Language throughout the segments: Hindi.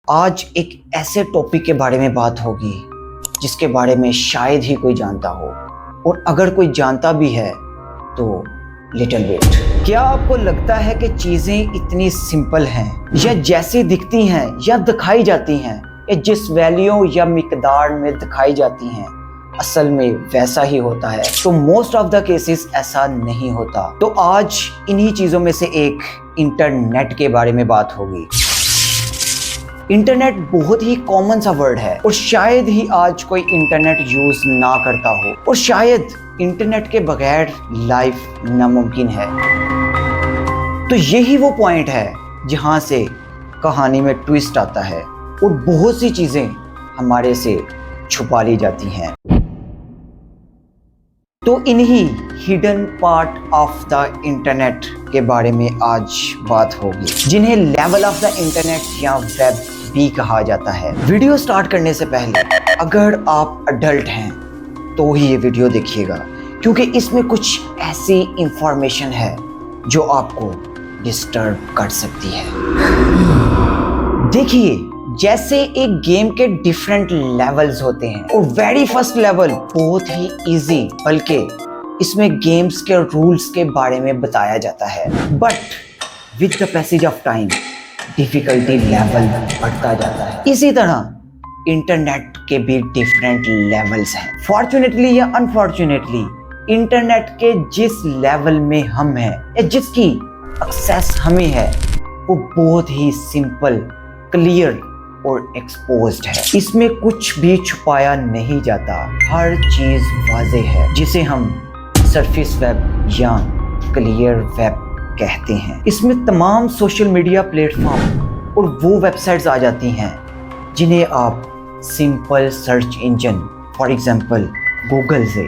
आज एक ऐसे टॉपिक के बारे में बात होगी जिसके बारे में शायद ही कोई जानता हो, और अगर कोई जानता भी है तो लिटिल बिट। क्या आपको लगता है कि चीज़ें इतनी सिंपल हैं, या जैसी दिखती हैं या दिखाई जाती हैं, या जिस वैल्यू या मिकदार में दिखाई जाती हैं असल में वैसा ही होता है? तो मोस्ट ऑफ द केसेस ऐसा नहीं होता। तो आज इन्हीं चीज़ों में से एक इंटरनेट के बारे में बात होगी। इंटरनेट बहुत ही कॉमन सा वर्ड है और शायद ही आज कोई इंटरनेट यूज ना करता हो, और शायद इंटरनेट के बगैर लाइफ नामुमकिन है। तो यही वो पॉइंट है जहां से कहानी में ट्विस्ट आता है और बहुत सी चीजें हमारे से छुपा ली जाती हैं। तो इन्हीं hidden part of the internet के बारे में आज बात होगी, जिन्हें लेवल ऑफ द इंटरनेट या वेब भी कहा जाता है। वीडियो स्टार्ट करने से पहले अगर आप अडल्ट हैं तो ही ये वीडियो देखिएगा, क्योंकि इसमें कुछ ऐसी इंफॉर्मेशन है जो आपको डिस्टर्ब कर सकती है। देखिए, जैसे एक गेम के डिफरेंट लेवल्स होते हैं और वेरी फर्स्ट लेवल बहुत ही इजी, बल्कि इसमें गेम्स के रूल्स के बारे में बताया जाता है। But with the passage of time difficulty level बढ़ता जाता है। इसी तरह इंटरनेट के भी डिफरेंट लेवल्स हैं। फॉर्चुनेटली या अनफॉर्चुनेटली इंटरनेट के जिस लेवल में हम हैं या जिसकी एक्सेस हमें है वो बहुत ही सिंपल, क्लियर और एक्सपोज्ड है। इसमें कुछ भी छुपाया नहीं जाता, हर चीज वाज़ेह है, जिसे हम सरफेस वेब या क्लियर वेब कहते हैं। इसमें तमाम सोशल मीडिया प्लेटफॉर्म और वो वेबसाइट्स आ जाती हैं जिन्हें आप simple search engine for example Google से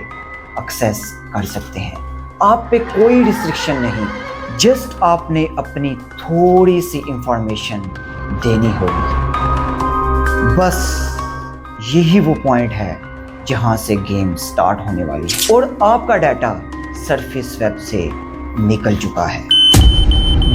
एक्सेस कर सकते हैं। आप पे कोई रिस्ट्रिक्शन नहीं, जस्ट आपने अपनी थोड़ी सी इंफॉर्मेशन देनी होगी। बस यही वो पॉइंट है जहां से गेम स्टार्ट होने वाली है और आपका डाटा सरफेस वेब से निकल चुका है।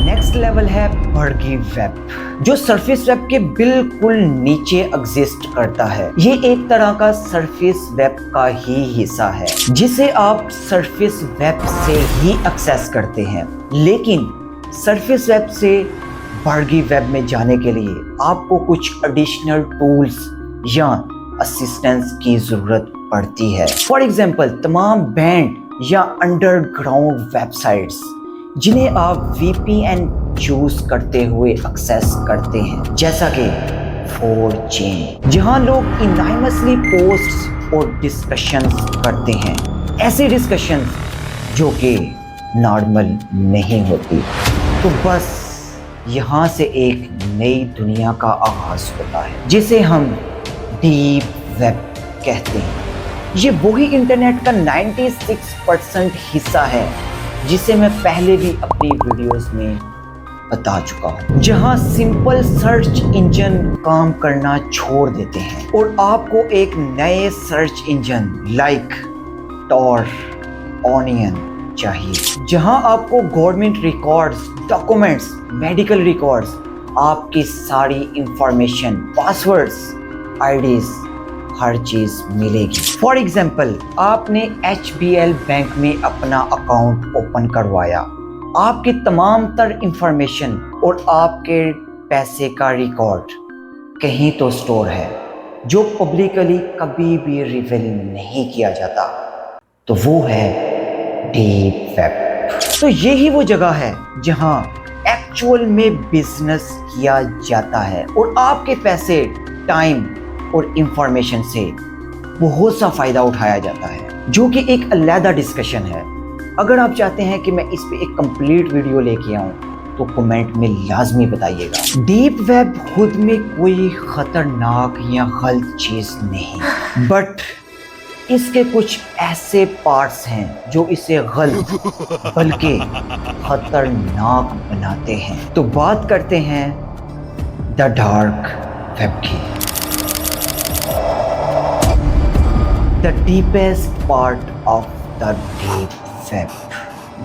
नेक्स्ट लेवल है बर्गी वेब, जो सरफेस वेब के बिल्कुल नीचे एग्जिस्ट करता है। ये एक तरह का सरफेस वेब का ही हिस्सा है जिसे आप सरफेस वेब से ही एक्सेस करते हैं, लेकिन सरफेस वेब से बर्गी वेब में जाने के लिए आपको कुछ एडिशनल टूल्स या असिस्टेंस की जरूरत पड़ती है। फॉर एग्जांपल तमाम बैंड या अंडरग्राउंड वेबसाइट्स जिन्हें आप VPN यूज करते हुए एक्सेस करते हैं, जैसा कि 4chan, जहां लोग एनोनिमसली पोस्ट्स और डिस्कशंस करते हैं, ऐसे डिस्कशंस जो कि नॉर्मल नहीं होती। तो बस यहाँ से एक नई दुनिया का आगाज होता है जिसे हम डीप वेब कहते हैं। ये वही इंटरनेट का 96% हिस्सा है जिसे मैं पहले भी अपनी वीडियोस में बता चुका हूँ, जहाँ सिंपल सर्च इंजन काम करना छोड़ देते हैं और आपको एक नए search engine like Tor, onion चाहिए, जहां आपको government records, documents, medical records, आपकी सारी इंफॉर्मेशन, पासवर्ड्स, आईडीज, हर चीज मिलेगी। फॉर एग्जाम्पल आपने HBL बैंक में अपना अकाउंट ओपन करवाया, आपकी तमाम तर इंफॉर्मेशन और आपके पैसे का रिकॉर्ड कहीं तो स्टोर है जो पब्लिकली कभी भी रिवील नहीं किया जाता। तो वो है डीप वेब। तो यही वो जगह है जहां एक्चुअल में बिजनेस किया जाता है और आपके पैसे, टाइम और इंफॉर्मेशन से बहुत सा फायदा उठाया जाता है, जो कि एक अलग डिस्कशन है। अगर आप चाहते हैं कि मैं इस पे एक कंप्लीट वीडियो लेके आऊं तो कमेंट में लाजमी बताइएगा। डीप वेब खुद में कोई खतरनाक या गलत चीज नहीं, बट इसके कुछ ऐसे पार्ट्स हैं जो इसे गलत बल्कि खतरनाक बनाते हैं। तो बात करते हैं द डार्क वेब की। The deepest part of the deep web,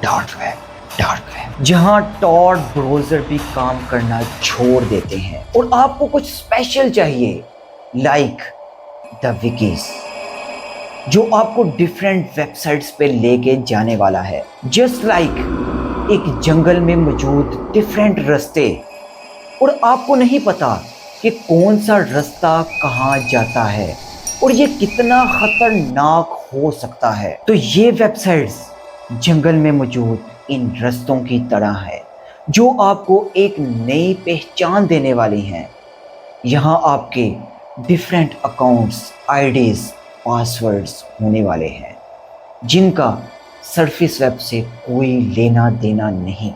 dark web. Dark web, जहां टॉड ब्राउजर भी काम करना छोड़ देते हैं और आपको कुछ स्पेशल चाहिए, लाइक द विकीज, जो आपको डिफरेंट वेबसाइट्स पे लेके जाने वाला है। जस्ट लाइक एक जंगल में मौजूद डिफरेंट रास्ते, और आपको नहीं पता कि कौन सा रास्ता कहाँ जाता है और ये कितना खतरनाक हो सकता है। तो ये वेबसाइट्स जंगल में मौजूद इन रास्तों की तरह है, जो आपको एक नई पहचान देने वाली हैं। यहाँ आपके डिफरेंट अकाउंट्स, आईडीज, पासवर्ड्स होने वाले हैं, जिनका सरफेस वेब से कोई लेना देना नहीं,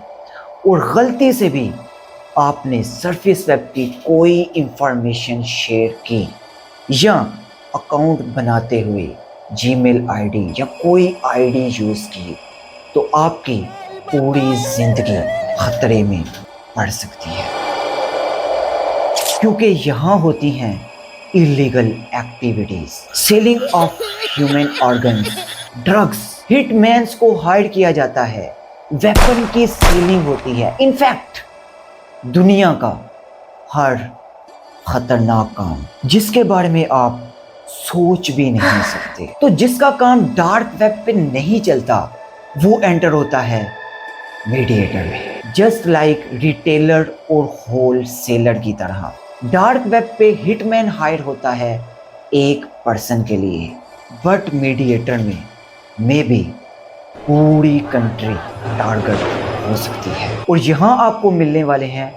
और गलती से भी आपने सरफेस वेब की कोई इंफॉर्मेशन शेयर की या अकाउंट बनाते हुए जीमेल आईडी या कोई आईडी यूज़ की, तो आपकी पूरी ज़िंदगी खतरे में पड़ सकती है, क्योंकि यहाँ होती हैं illegal activities, selling of human organs, drugs, Hitman's को हायर किया जाता है, वेपन की सेलिंग होती है। इनफैक्ट दुनिया का हर खतरनाक काम जिसके बारे में आप सोच भी नहीं सकते, तो जिसका काम डार्क वेब पे नहीं चलता, वो एंटर होता है मीडिएटर में। जस्ट लाइक रिटेलर और होल सेलर की तरह डार्क वेब पे हिटमैन हायर होता है एक पर्सन के लिए, बट मीडिएटर में मे बी पूरी कंट्री टारगेट हो सकती है। और यहाँ आपको मिलने वाले हैं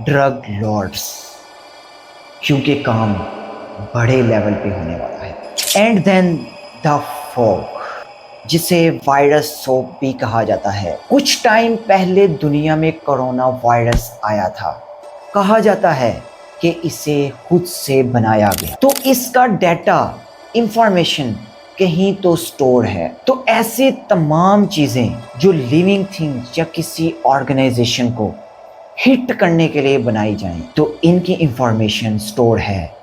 ड्रग लॉर्ड्स, क्योंकि काम बड़े लेवल पे होने वाला है। एंड देन द फॉग, जिसे वायरस सोप भी कहा जाता है। कुछ टाइम पहले दुनिया में कोरोना वायरस आया था, कहा जाता है कि इसे खुद से बनाया गया, तो इसका डाटा, इंफॉर्मेशन कहीं तो स्टोर है। तो ऐसे तमाम चीज़ें जो लिविंग थिंग्स या किसी ऑर्गेनाइजेशन को हिट करने के लिए बनाई जाएं, तो इनकी इंफॉर्मेशन स्टोर है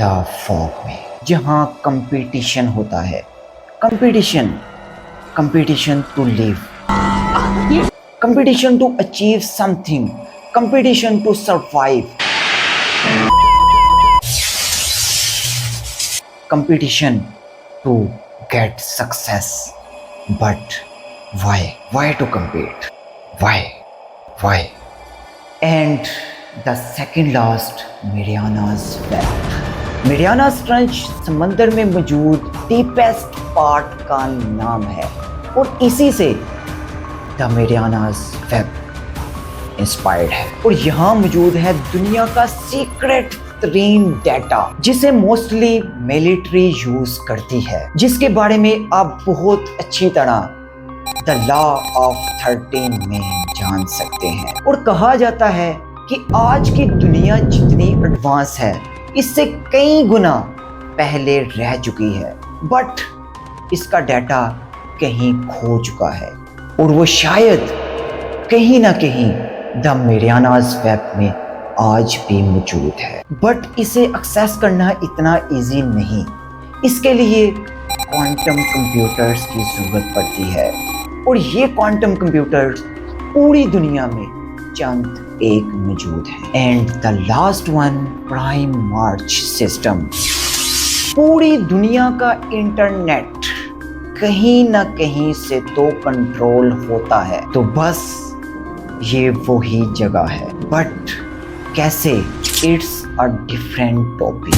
द फॉग में, जहां कंपटीशन होता है। Competition to live, competition to achieve something, competition to survive, competition to get success. But why to compete? Why? And the second last, Mariana's Trench. Mariana's Trench समंदर में मौजूद डीपेस्ट पार्ट का नाम है, और इसी से द Mariana's Web इंस्पायर्ड है। और यहाँ मौजूद है दुनिया का सीक्रेट तरीन डाटा, जिसे मोस्टली मिलिट्री यूज करती है, जिसके बारे में आप बहुत अच्छी तरह द लॉ ऑफ 13 में जान सकते हैं। और कहा जाता है कि आज की दुनिया जितनी एडवांस है, इससे कई गुना पहले रह चुकी है, बट इसका डाटा कहीं खो चुका है, और वो शायद कहीं ना कहीं द Mariana's Web में आज भी मौजूद है। बट इसे एक्सेस करना इतना इजी नहीं, इसके लिए क्वांटम कंप्यूटर्स की ज़रूरत पड़ती है, और ये क्वांटम कंप्यूटर्स पूरी दुनिया में चंद एक मौजूद है। And the last one, prime March system. पूरी दुनिया का इंटरनेट कहीं ना कहीं से तो कंट्रोल होता है, तो बस ये वही जगह है, बट कैसे, इट्स अ डिफरेंट टॉपिक।